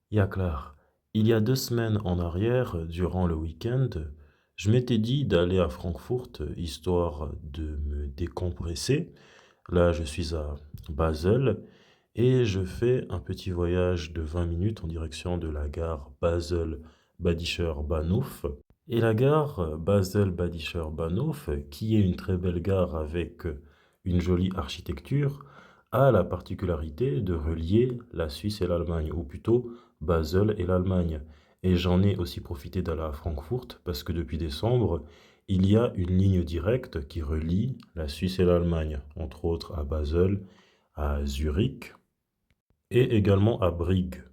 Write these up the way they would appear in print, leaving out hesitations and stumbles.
Yaklar, il y a 2 semaines en arrière, durant le week-end, je m'étais dit d'aller à Francfort, histoire de me décompresser. Là, je suis à Basel et je fais un petit voyage de 20 minutes en direction de la gare Basel-Badischer Bahnhof. Et la gare Basel-Badischer Bahnhof, qui est une très belle gare avec une jolie architecture, a la particularité de relier la Suisse et l'Allemagne, ou plutôt Basel et l'Allemagne. Et j'en ai aussi profité d'aller à Francfort parce que depuis décembre, il y a une ligne directe qui relie la Suisse et l'Allemagne, entre autres à Basel, à Zurich et également à Brigue.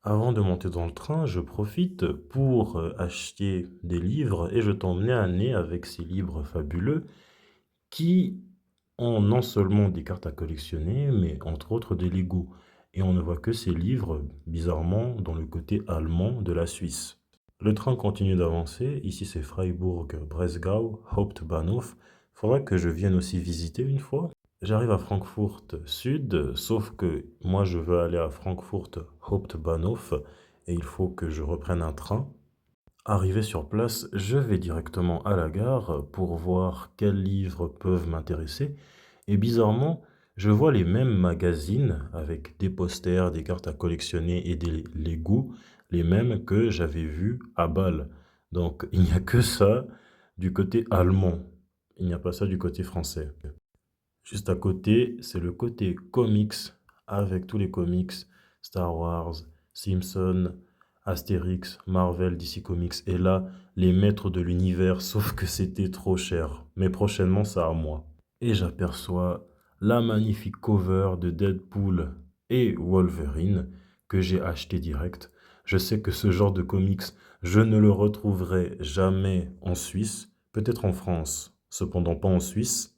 Avant de monter dans le train, je profite pour acheter des livres et je t'emmenais à nez avec ces livres fabuleux qui ont non seulement des cartes à collectionner, mais entre autres des Lego. Et on ne voit que ces livres, bizarrement, dans le côté allemand de la Suisse. Le train continue d'avancer. Ici, c'est Freiburg-Bresgau, Hauptbahnhof. Faudra que je vienne aussi visiter une fois. J'arrive à Francfort Sud, sauf que moi, je veux aller à Francfort Hauptbahnhof et il faut que je reprenne un train. Arrivé sur place, je vais directement à la gare pour voir quels livres peuvent m'intéresser. Et bizarrement, je vois les mêmes magazines avec des posters, des cartes à collectionner et des Lego, les mêmes que j'avais vus à Bâle. Donc il n'y a que ça du côté allemand. Il n'y a pas ça du côté français. Juste à côté, c'est le côté comics avec tous les comics Star Wars, Simpson, Astérix, Marvel, DC Comics. Et là, les maîtres de l'univers, sauf que c'était trop cher. Mais prochainement, ça à moi. Et j'aperçois la magnifique cover de Deadpool et Wolverine que j'ai acheté direct. Je sais que ce genre de comics, je ne le retrouverai jamais en Suisse, peut-être en France, cependant pas en Suisse.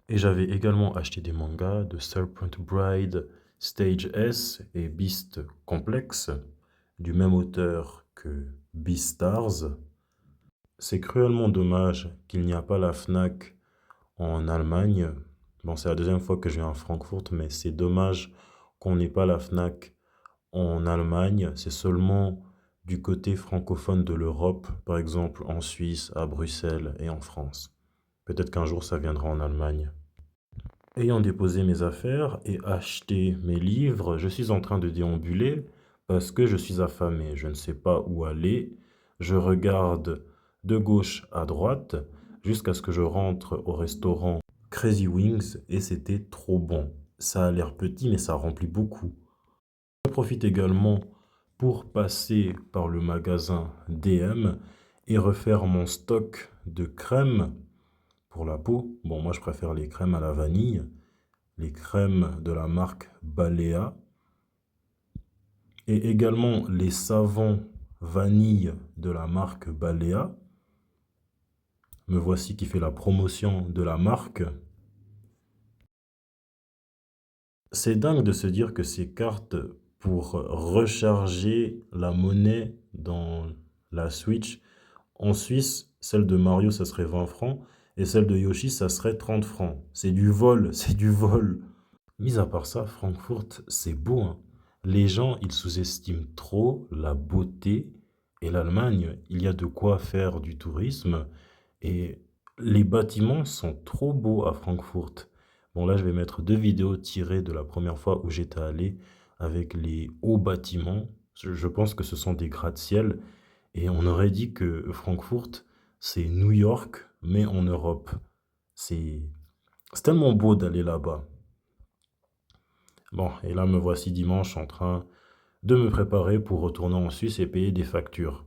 Et j'avais également acheté des mangas de Serpent Bride, Stage S et Beast Complex, du même auteur que Beastars. C'est cruellement dommage qu'il n'y a pas la Fnac en Allemagne. Bon, c'est la deuxième fois que je viens à Francfort, mais c'est dommage qu'on n'ait pas la Fnac en Allemagne. C'est seulement du côté francophone de l'Europe, par exemple en Suisse, à Bruxelles et en France. Peut-être qu'un jour ça viendra en Allemagne. Ayant déposé mes affaires et acheté mes livres, je suis en train de déambuler parce que je suis affamé. Je ne sais pas où aller. Je regarde de gauche à droite jusqu'à ce que je rentre au restaurant Crazy Wings et c'était trop bon. Ça a l'air petit mais ça remplit beaucoup. Je profite également pour passer par le magasin DM et refaire mon stock de crèmes pour la peau. Bon, moi je préfère les crèmes à la vanille, les crèmes de la marque Balea et également les savons vanille de la marque Balea. Me voici qui fait la promotion de la marque. C'est dingue de se dire que ces cartes pour recharger la monnaie dans la Switch, en Suisse, celle de Mario, ça serait 20 francs et celle de Yoshi, ça serait 30 francs. C'est du vol, c'est du vol. Mis à part ça, Francfort, c'est beau, hein. Les gens, ils sous-estiment trop la beauté et l'Allemagne. Il y a de quoi faire du tourisme et les bâtiments sont trop beaux à Francfort. Bon, là, je vais mettre 2 vidéos tirées de la première fois où j'étais allé avec les hauts bâtiments. Je pense que ce sont des gratte-ciel et on aurait dit que Francfort, c'est New York, mais en Europe. C'est c'est tellement beau d'aller là-bas. Bon, et là me voici dimanche en train de me préparer pour retourner en Suisse et payer des factures.